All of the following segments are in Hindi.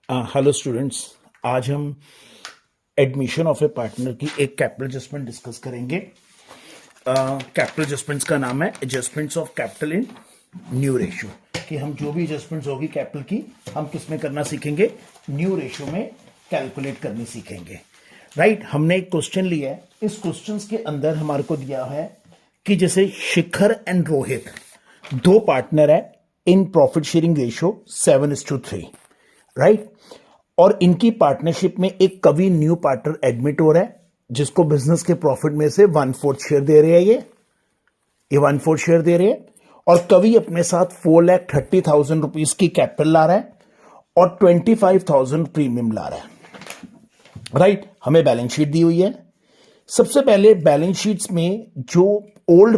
हेलो स्टूडेंट्स, आज हम एडमिशन ऑफ ए पार्टनर की एक कैपिटल एडजस्टमेंट डिस्कस करेंगे। कैपिटल एडजस्टमेंट्स का नाम है adjustments of capital in new ratio, कि हम जो भी एडजस्टमेंट्स होगी कैपिटल की हम किस में करना सीखेंगे, न्यू रेशियो में कैलकुलेट करनी सीखेंगे। राइट, हमने एक क्वेश्चन लिया है। इस क्वेश्चन के अंदर हमारे को दिया है कि जैसे शिखर एंड रोहित दो पार्टनर है in profit sharing ratio 7:3, right. और इनकी पार्टनरशिप में एक कवि न्यू पार्टनर एडमिट हो रहा है जिसको बिजनेस के प्रॉफिट में से 1/4 शेयर दे रहे हैं। ये 1/4 शेयर दे रहे हैं और कवि अपने साथ 4,30,000 रुपीज की कैपिटल ला रहा है और 25,000 प्रीमियम ला रहा है। राइट, हमें बैलेंस शीट दी हुई है। सबसे पहले बैलेंस शीट्स में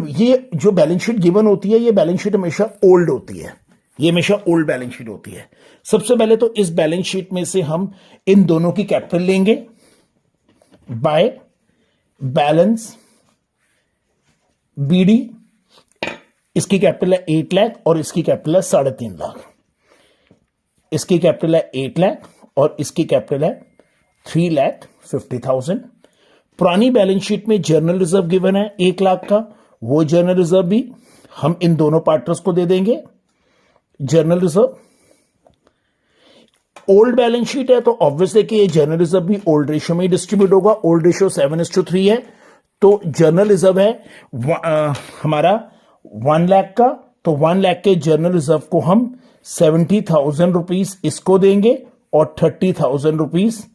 ये जो बैलेंस शीट गिवन होती है, ये बैलेंस शीट हमेशा ओल्ड होती है, ये हमेशा ओल्ड बैलेंस शीट होती है। सबसे पहले तो इस बैलेंस शीट में से हम इन दोनों की कैपिटल लेंगे बाय बैलेंस बीडी। इसकी कैपिटल है 8 लाख और इसकी कैपिटल है 3.5 लाख। इसकी कैपिटल है 8 लाख और इसकी कैपिटल है 3,50,000। पुरानी बैलेंस शीट में जर्नल रिजर्व गिवन है 1 लाख का, वो जर्नल रिजर्व भी हम इन दोनों पार्टनर्स को दे देंगे। Journal reserve old balance sheet है तो ऑब्वियसली कि ये जर्नल रिजर्व भी ओल्ड रेशियो में ही डिस्ट्रीब्यूट होगा। ओल्ड रेशियो 7:3 है तो जर्नल रिजर्व है हमारा 1 लाख का, तो 1 लाख के जर्नल रिजर्व को हम 70,000 रुपीज इसको देंगे और 30,000 रुपीज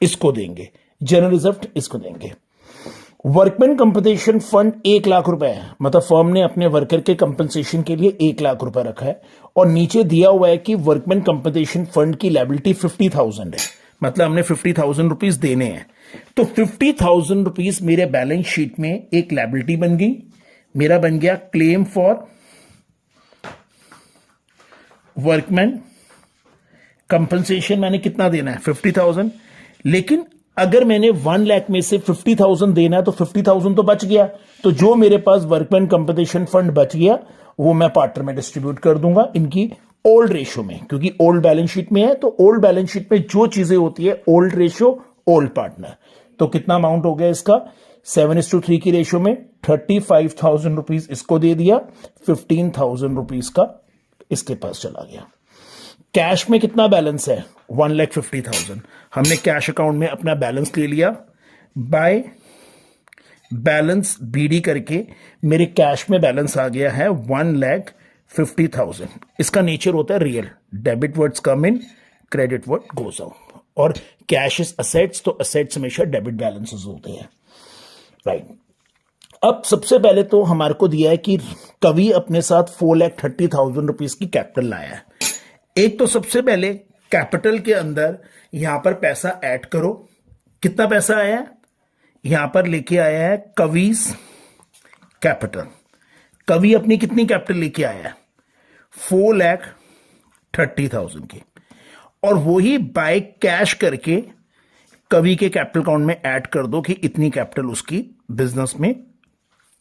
इसको देंगे। जर्नल रिजर्व इसको देंगे। वर्कमैन कंपनसेशन फंड 1 लाख रुपए है, मतलब फर्म ने अपने वर्कर के कंपनसेशन के लिए 1 लाख रुपए रखा है और नीचे दिया हुआ है कि वर्कमैन कंपनसेशन फंड की लायबिलिटी 50,000 है, मतलब हमने 50,000 रुपीज देने हैं। तो 50,000 रुपीज मेरे बैलेंस शीट में एक लायबिलिटी बन गई। मेरा बन गया क्लेम फॉर वर्कमैन कंपनसेशन। मैंने कितना देना है, 50,000। लेकिन अगर मैंने 1 लाख में से 50,000 देना है तो 50,000 तो बच गया, तो जो मेरे पास वर्कमैन कंपनसेशन फंड बच गया वो मैं पार्टनर में डिस्ट्रीब्यूट कर दूंगा इनकी ओल्ड रेशियो में, क्योंकि ओल्ड बैलेंस शीट में है तो ओल्ड बैलेंस शीट में जो चीजें होती है ओल्ड रेशियो ओल्ड पार्टनर। तो कितना अमाउंट हो गया इसका, 7:3 की रेशियो में 35,000 रुपीज इसको दे दिया, 15,000 रुपीज का इसके पास चला गया। कैश में कितना बैलेंस है, 1,50,000। हमने कैश अकाउंट में अपना बैलेंस ले लिया बाय बैलेंस बीडी करके मेरे कैश में बैलेंस आ गया है 1,50,000। इसका नेचर होता है रियल, डेबिट वर्ड्स कम इन, क्रेडिट वर्ड गोज आउट। और कैश इज असेट्स, तो असेट्स हमेशा डेबिट बैलेंसेस होते हैं। राइट, अब सबसे पहले तो हमारे को दिया है कि कवि अपने साथ 4,30,000 रुपीज की कैपिटल लाया है। एक तो सबसे पहले कैपिटल के अंदर यहां पर पैसा ऐड करो। कितना पैसा आया है, यहां पर लेके आया है कवीज कैपिटल। कवि अपनी कितनी कैपिटल लेके आया है, 4,30,000 की, और वही बाय कैश करके कवि के कैपिटल अकाउंट में ऐड कर दो कि इतनी कैपिटल उसकी बिजनेस में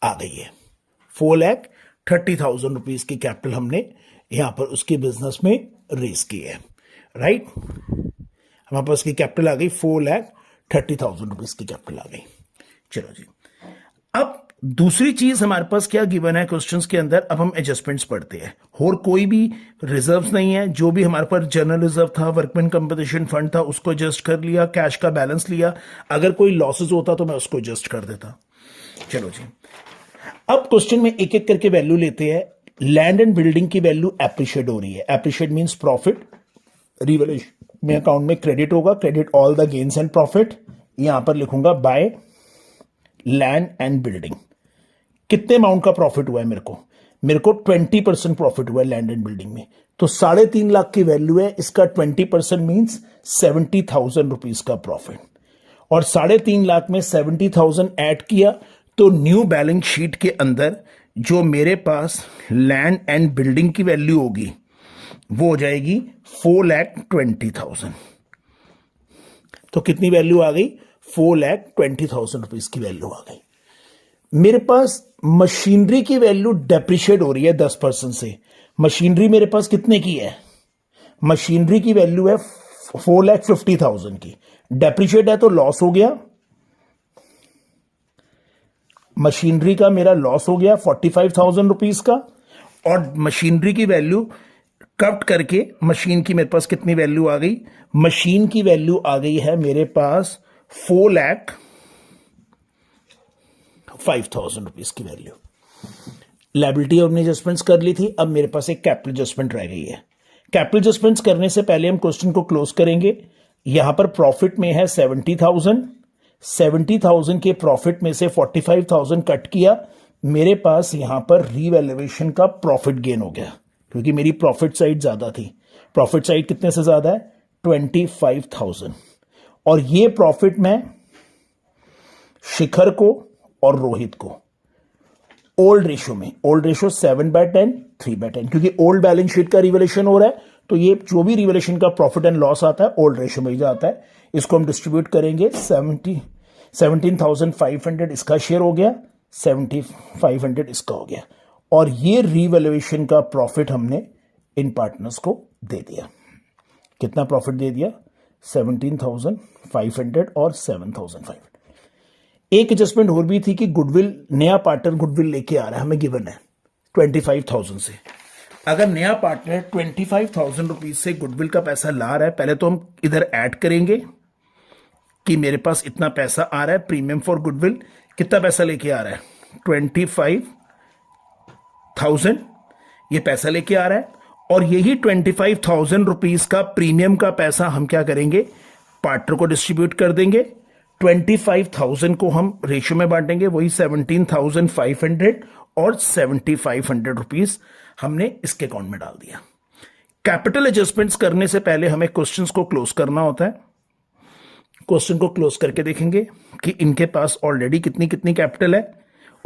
आ गई है। 4,30,000 रुपीज की कैपिटल हमने यहां पर उसकी बिजनेस में रेस की है। राइट, हमारे पास की कैपिटल आ गई 4,30,000 रुपीज की कैपिटल आ गई। चलो जी, अब दूसरी चीज हमारे पास क्या गिवन है क्वेश्चंस के अंदर। अब हम एडजस्टमेंट्स पढ़ते हैं। और कोई भी रिजर्व्स नहीं है, जो भी हमारे पास जनरल रिजर्व था, वर्कमैन कंपनसेशन फंड था, उसको एडजस्ट कर लिया, कैश का बैलेंस लिया। अगर कोई लॉसेज होता तो मैं उसको एडजस्ट कर देता। चलो जी, अब क्वेश्चन में एक एक करके वैल्यू लेते हैं। लैंड एंड बिल्डिंग की वैल्यू एप्रिशिएट हो रही है। एप्रिशिएट मींस प्रॉफिट, रिवैल्यूएशन में अकाउंट में क्रेडिट होगा, credit all the gains and profit. यहां पर लिखूंगा बाय लैंड एंड बिल्डिंग। कितने अमाउंट का प्रॉफिट हुआ है मेरे को 20% प्रॉफिट हुआ है लैंड एंड बिल्डिंग में, तो 3.5 लाख की वैल्यू है। इसका 20% मींस 70,000 रुपीज का प्रॉफिट, और 3.5 लाख में 70,000 ऐड किया तो न्यू बैलेंस शीट के अंदर जो मेरे पास लैंड एंड बिल्डिंग की वैल्यू होगी वो हो जाएगी 4,20,000। तो कितनी वैल्यू आ गई, 4,20,000 रुपीज की वैल्यू आ गई। मेरे पास मशीनरी की वैल्यू डेप्रिशिएट हो रही है 10% से। मशीनरी मेरे पास कितने की है, मशीनरी की वैल्यू है 4,50,000 की। डेप्रिशिएट है तो लॉस हो गया, मशीनरी का मेरा लॉस हो गया 45,000 रुपीज का। और मशीनरी की वैल्यू कट करके मशीन की मेरे पास कितनी वैल्यू आ गई, मशीन की वैल्यू आ गई है मेरे पास 4,05,000 रुपीज की वैल्यू। लायबिलिटी हमने एडजस्टमेंट्स कर ली थी, अब मेरे पास एक कैपिटल एडजस्टमेंट रह गई है। कैपिटल एडजस्टमेंट्स करने से पहले हम क्वेश्चन को क्लोज करेंगे। यहां पर प्रॉफिट में है 70,000 के प्रॉफिट में से 45,000 कट किया, मेरे पास यहां पर रीवैल्यूएशन का प्रॉफिट गेन हो गया, क्योंकि मेरी प्रॉफिट साइड ज्यादा थी। प्रॉफिट साइड कितने से ज्यादा है, 25,000। और ये प्रॉफिट मैं शिखर को और रोहित को ओल्ड रेशियो में, ओल्ड रेशियो 7/10 3/10, क्योंकि ओल्ड बैलेंस शीट का रिवैल्यूएशन हो रहा है, तो ये जो भी रिवैल्यूएशन का प्रॉफिट एंड लॉस आता है ओल्ड रेशियो में ही जाता है। इसको हम डिस्ट्रीब्यूट करेंगे। 17,500 इसका शेयर हो गया, 7,500 इसका हो गया, और ये रीवैल्यूएशन का प्रॉफिट हमने इन पार्टनर्स को दे दिया। कितना प्रॉफिट दे दिया, 17,500 और 7,500। एक एडजस्टमेंट और भी थी कि गुडविल, नया पार्टनर गुडविल लेके आ रहा है, हमें गिवन है 25,000 से। अगर नया पार्टनर 25,000 रुपीज से गुडविल का पैसा ला रहा है, पहले तो हम इधर ऐड करेंगे कि मेरे पास इतना पैसा आ रहा है प्रीमियम फॉर गुडविल। कितना पैसा लेके आ रहा है, 25,000 ये पैसा लेके आ रहा है, और यही 25,000 रुपीज का प्रीमियम का पैसा हम क्या करेंगे, पार्टनर को डिस्ट्रीब्यूट कर देंगे। 25,000 को हम रेशियो में बांटेंगे, वही 17,500 और 7,500 रुपीज हमने इसके अकाउंट में डाल दिया। कैपिटल एडजस्टमेंट्स करने से पहले हमें क्वेश्चंस को क्लोज करना होता है। क्वेश्चन को क्लोज करके देखेंगे कि इनके पास ऑलरेडी कितनी कितनी कैपिटल है,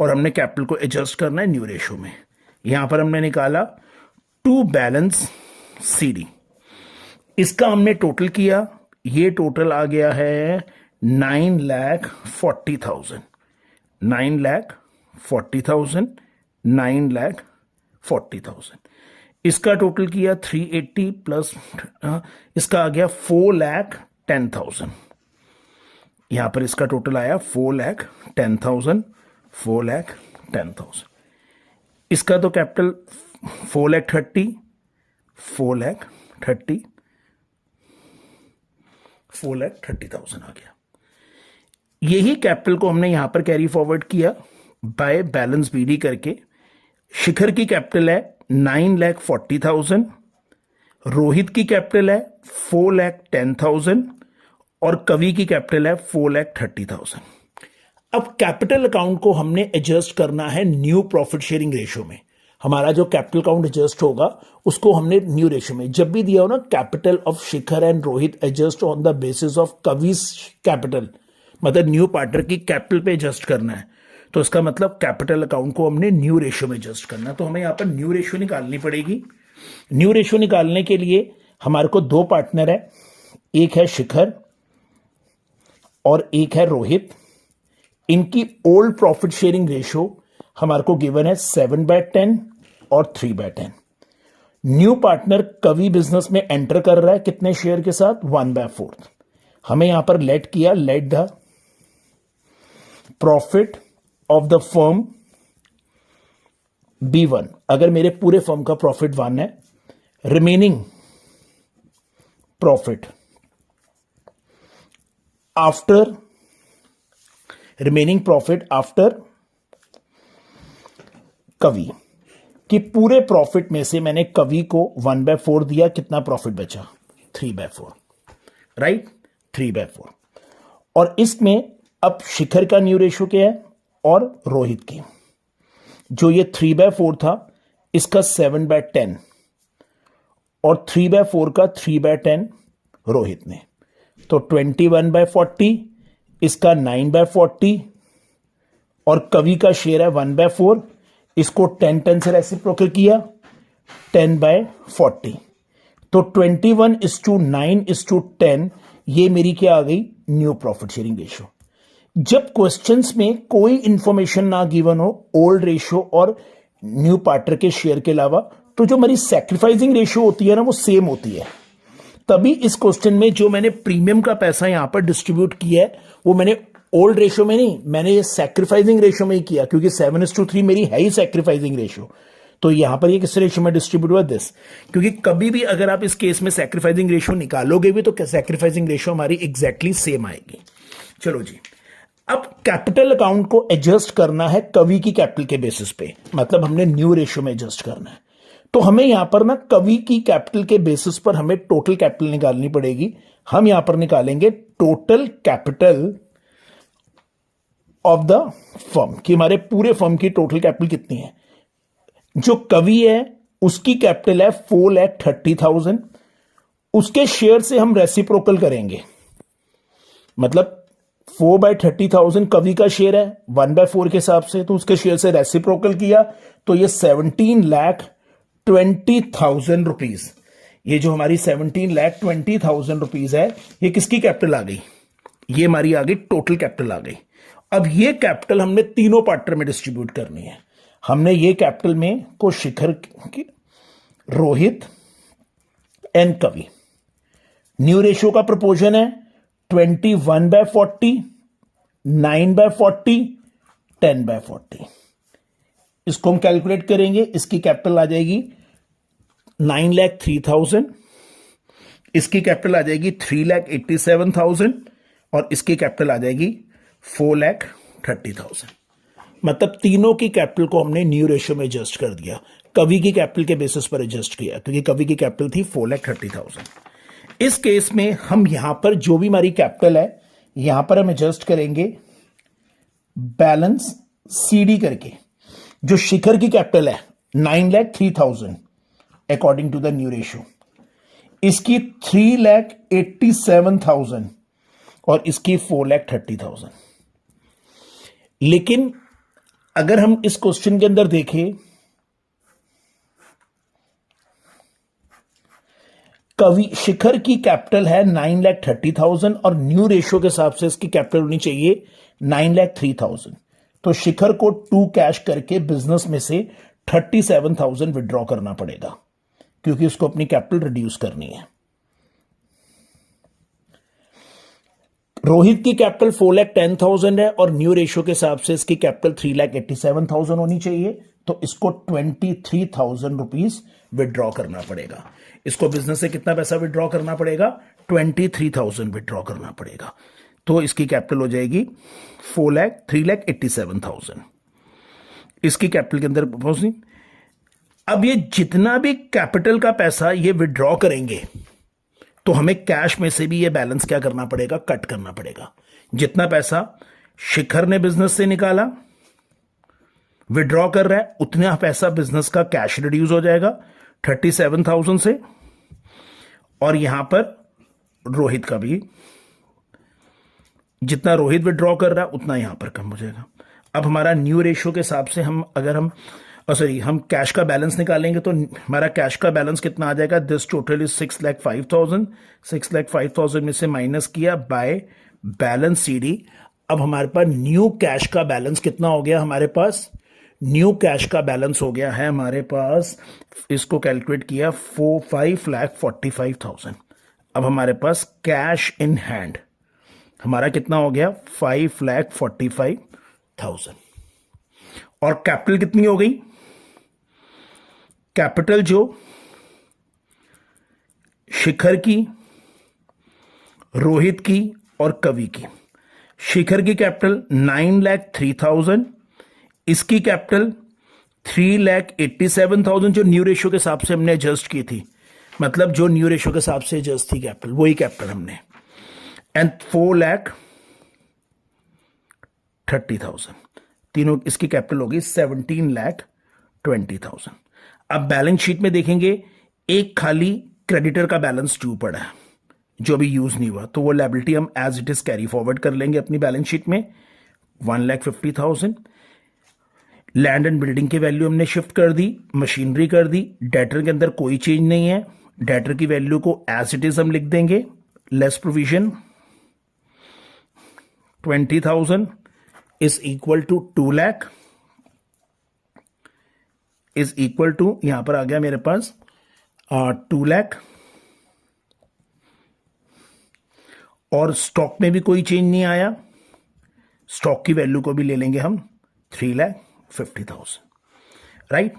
और हमने कैपिटल को एडजस्ट करना है न्यू रेशियो में। यहां पर हमने निकाला टू बैलेंस सीडी, इसका हमने टोटल किया, ये टोटल आ गया है 9,40,000, 9,40,000, 9,40,000। इसका टोटल किया 380 प्लस इसका आ गया 4,10,000। यहां पर इसका टोटल आया 4,10,000, 4,10,000। इसका तो कैपिटल 4,30,000, 4,30,000, 4,30,000 आ गया। यही कैपिटल को हमने यहां पर कैरी फॉरवर्ड किया बाय बैलेंस बीडी करके। शिखर की कैपिटल है 9,40,000, रोहित की कैपिटल है 4,10,000 और कवि की कैपिटल है 4,30,000। अब कैपिटल अकाउंट को हमने एडजस्ट करना है न्यू प्रॉफिट शेयरिंग रेशियो में। हमारा जो कैपिटल अकाउंट एडजस्ट होगा उसको हमने न्यू रेशियो में, जब भी दिया हो ना capital of Shikhar and Rohit adjust on the basis of कविज कैपिटल, मतलब न्यू पार्टनर की कैपिटल पे एडजस्ट करना है, तो इसका मतलब कैपिटल अकाउंट को हमने न्यू रेशियो में एडजस्ट करना है। तो हमें यहां पर न्यू रेशियो निकालनी पड़ेगी। न्यू रेशियो निकालने के लिए हमारे को दो पार्टनर है, एक है शिखर और एक है रोहित। इनकी ओल्ड प्रॉफिट शेयरिंग रेशियो हमारे को गिवन है 7/10 और 3/10। न्यू पार्टनर कवि बिजनेस में एंटर कर रहा है कितने शेयर के साथ, 1/4। हमें यहां पर लेट किया, let the profit of the firm B1। अगर मेरे पूरे फर्म का प्रॉफिट 1 है, remaining profit after, remaining profit after कवि, कि पूरे प्रॉफिट में से मैंने कवि को 1/4 दिया, कितना प्रॉफिट बचा, 3/4, राइट, 3/4। और इसमें अब शिखर का न्यू रेशियो क्या है और रोहित की, जो ये 3/4 था इसका 7/10 और 3/4 का 3/10 रोहित ने, तो 21/40, इसका 9/40 और कवि का शेयर है 1/4, इसको 10 से रेसिप्रोकल किया 10/40, तो 21:9:10 ये मेरी क्या आ गई, न्यू प्रॉफिट शेयरिंग रेशियो। जब क्वेश्चंस में कोई इंफॉर्मेशन ना गिवन हो ओल्ड रेशियो और न्यू पार्टनर के शेयर के अलावा, तो जो हमारी सैक्रिफाइसिंग रेशियो होती है ना वो सेम होती है। तभी इस क्वेश्चन में जो मैंने प्रीमियम का पैसा यहां पर डिस्ट्रीब्यूट किया है वो मैंने ओल्ड रेशियो में नहीं, मैंने ये सैक्रिफाइसिंग रेशियो में ही किया, क्योंकि 7:3 मेरी है ही सैक्रिफाइसिंग रेशियो। तो यहां पर ये किस रेशियो में डिस्ट्रीब्यूट हुआ, दिस। क्योंकि कभी भी अगर आप इस केस में सैक्रिफाइसिंग रेशियो निकालोगे भी तो सैक्रिफाइसिंग रेशियो हमारी एग्जैक्टली सेम आएगी। चलो जी, अब कैपिटल अकाउंट को एडजस्ट करना है कवि की कैपिटल के बेसिस पे, मतलब हमने न्यू रेशियो में एडजस्ट करना है। तो हमें यहां पर ना कवि की कैपिटल के बेसिस पर हमें टोटल कैपिटल निकालनी पड़ेगी। हम यहां पर निकालेंगे total capital of the firm, कि हमारे पूरे फर्म की टोटल कैपिटल कितनी है। जो कवि है उसकी कैपिटल है 4,30,000, उसके शेयर से हम रेसिप्रोकल करेंगे, मतलब 4/30,000 कवि का शेयर है 1/4 के हिसाब से, तो उसके शेयर से रेसिप्रोकल किया तो ये 17,20,000 रुपीज, ये जो हमारी 17,20,000 रुपीज है, ये किसकी कैपिटल आ गई, ये हमारी आ गई टोटल कैपिटल आ गई। अब ये कैपिटल हमने तीनों पार्टनर में डिस्ट्रीब्यूट करनी है। हमने ये कैपिटल में को शिखर, रोहित एंड कवि, न्यू रेशियो का प्रोपोर्शन है 21/40, 9/40, 10/40। इसको हम कैलकुलेट करेंगे, इसकी कैपिटल आ जाएगी 9,03,000, इसकी कैपिटल आ जाएगी 3,87,000 और इसकी कैपिटल आ जाएगी 4,30,000। मतलब तीनों की कैपिटल को हमने न्यू रेशियो में एडजस्ट कर दिया, कवि की कैपिटल के बेसिस पर एडजस्ट किया, क्योंकि कवि की कैपिटल थी 4,30,000। इस केस में हम यहां पर जो भी हमारी कैपिटल है यहां पर हम एडजस्ट करेंगे बैलेंस सीडी करके। जो शिखर की कैपिटल है 9,03,000 according to the new ratio, इसकी 3,87,000 और इसकी 4,30,000। लेकिन अगर हम इस क्वेश्चन के अंदर देखें, कवि शिखर की कैपिटल है 9,30,000 और न्यू रेशियो के हिसाब से इसकी कैपिटल होनी चाहिए 9,03,000। तो शिखर को 2 कैश करके बिजनेस में से 37,000 विड्रॉ करना पड़ेगा, क्योंकि उसको अपनी कैपिटल रिड्यूस करनी है। रोहित की कैपिटल 4,10,000 है और न्यू रेशियो के हिसाब से इसकी कैपिटल 3,87,000 होनी चाहिए, तो इसको 23,000 रुपीज विड्रॉ करना पड़ेगा। इसको बिजनेस से कितना पैसा विड्रॉ करना पड़ेगा, 23,000 विड्रॉ करना पड़ेगा। तो इसकी कैपिटल हो जाएगी 3,87,000। इसकी कैपिटल के अंदर पहुंची। अब ये जितना भी कैपिटल का पैसा ये विड्रॉ करेंगे तो हमें कैश में से भी ये बैलेंस क्या करना पड़ेगा, कट करना पड़ेगा। जितना पैसा शिखर ने बिजनेस से निकाला विड्रॉ कर रहा है, उतना पैसा बिजनेस का कैश रिड्यूस हो जाएगा 37,000 से, और यहां पर रोहित का भी जितना रोहित विड्रॉ कर रहा है उतना यहां पर कम हो जाएगा। अब हमारा न्यू रेशियो के हिसाब से हम अगर हम हम कैश का बैलेंस निकालेंगे तो हमारा कैश का बैलेंस कितना आ जाएगा, दिस टोटल इज 6,05,000। 6,05,000 में से माइनस किया बाय बैलेंस सीडी। अब हमारे पास न्यू कैश का बैलेंस कितना हो गया, हमारे पास न्यू कैश का बैलेंस हो गया है हमारे पास, इसको कैलकुलेट किया 5,45,000। अब हमारे पास कैश इन हैंड हमारा कितना हो गया, 5,45,000। और कैपिटल कितनी हो गई, कैपिटल जो शिखर की, रोहित की और कवि की। शिखर की कैपिटल 9,03,000, इसकी कैपिटल 3,87,000 जो न्यू रेशियो के हिसाब से हमने एडजस्ट की थी, मतलब जो न्यू रेशियो के हिसाब से एडजस्ट थी कैपिटल, वही कैपिटल हमने, एंड 4,30,000। तीनों इसकी कैपिटल होगी 17,20,000। अब बैलेंस शीट में देखेंगे एक खाली क्रेडिटर का बैलेंस ड्यू पड़ा है जो अभी यूज नहीं हुआ, तो वो लायबिलिटी हम as it is carry forward कर लेंगे अपनी बैलेंस शीट में 1,50,000। लैंड एंड बिल्डिंग की वैल्यू हमने शिफ्ट कर दी, मशीनरी कर दी, डेटर के अंदर कोई चेंज नहीं है, डेटर की वैल्यू को एज इट इज हम लिख देंगे, less provision 20,000 is equal to 2 lakh is equal to, यहां पर आ गया मेरे पास 2 लाख और स्टॉक में भी कोई चेंज नहीं आया, स्टॉक की वैल्यू को भी ले लेंगे हम 3,50,000, राइट।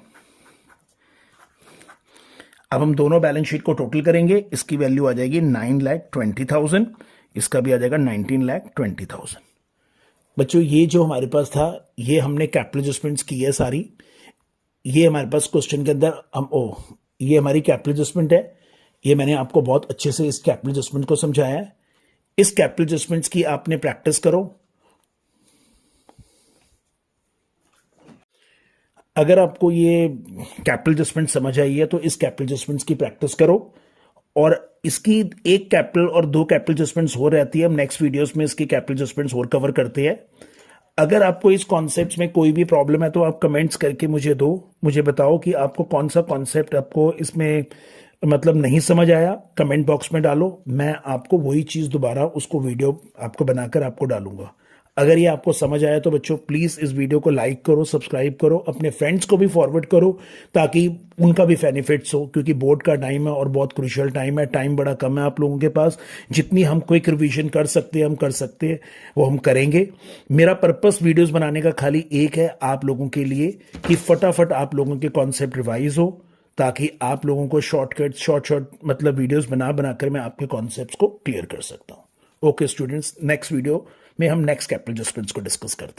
अब हम दोनों बैलेंस शीट को टोटल करेंगे, इसकी वैल्यू आ जाएगी 9,20,000, इसका भी आ जाएगा 19,20,000। बच्चों ये जो हमारे पास था, ये हमने कैपिटल एडजस्टमेंट्स की है सारी। ये हमारे पास क्वेश्चन के अंदर ये हमारी कैपिटल एडजस्टमेंट है। ये मैंने आपको बहुत अच्छे से इस कैपिटल एडजस्टमेंट को समझाया है। इस कैपिटल एडजस्टमेंट्स की आपने प्रैक्टिस करो। अगर आपको ये कैपिटल एडजस्टमेंट समझ आई है तो इस कैपिटल एडजस्टमेंट्स की प्रैक्टिस करो, और इसकी एक कैपिटल और दो कैपिटल एडजस्टमेंट्स हो रहती है। हम नेक्स्ट वीडियोस में इसकी कैपिटल एडजस्टमेंट्स और कवर करते हैं। अगर आपको इस कॉन्सेप्ट्स में कोई भी प्रॉब्लम है तो आप कमेंट्स करके मुझे दो, मुझे बताओ कि आपको कौन सा कॉन्सेप्ट आपको इसमें मतलब नहीं समझ आया, कमेंट बॉक्स में डालो। मैं आपको वही चीज़ दोबारा उसको वीडियो आपको बनाकर आपको डालूंगा। अगर ये आपको समझ आया तो बच्चों प्लीज़ इस वीडियो को लाइक करो, सब्सक्राइब करो, अपने फ्रेंड्स को भी फॉरवर्ड करो ताकि उनका भी बेनिफिट्स हो, क्योंकि बोर्ड का टाइम है और बहुत क्रूशियल टाइम है। टाइम बड़ा कम है आप लोगों के पास। जितनी हम क्विक रिवीजन कर सकते हैं हम कर सकते हैं, वो हम करेंगे। मेरा पर्पस वीडियोस बनाने का खाली एक है, आप लोगों के लिए, कि फटाफट आप लोगों के कॉन्सेप्ट रिवाइज हो, ताकि आप लोगों को शॉर्ट मतलब वीडियोस बना बनाकर मैं आपके कॉन्सेप्ट्स को क्लियर कर सकता हूँ। ओके स्टूडेंट्स, नेक्स्ट वीडियो में हम नेक्स्ट कैपिटल एडजस्टमेंट्स को डिस्कस करते हैं।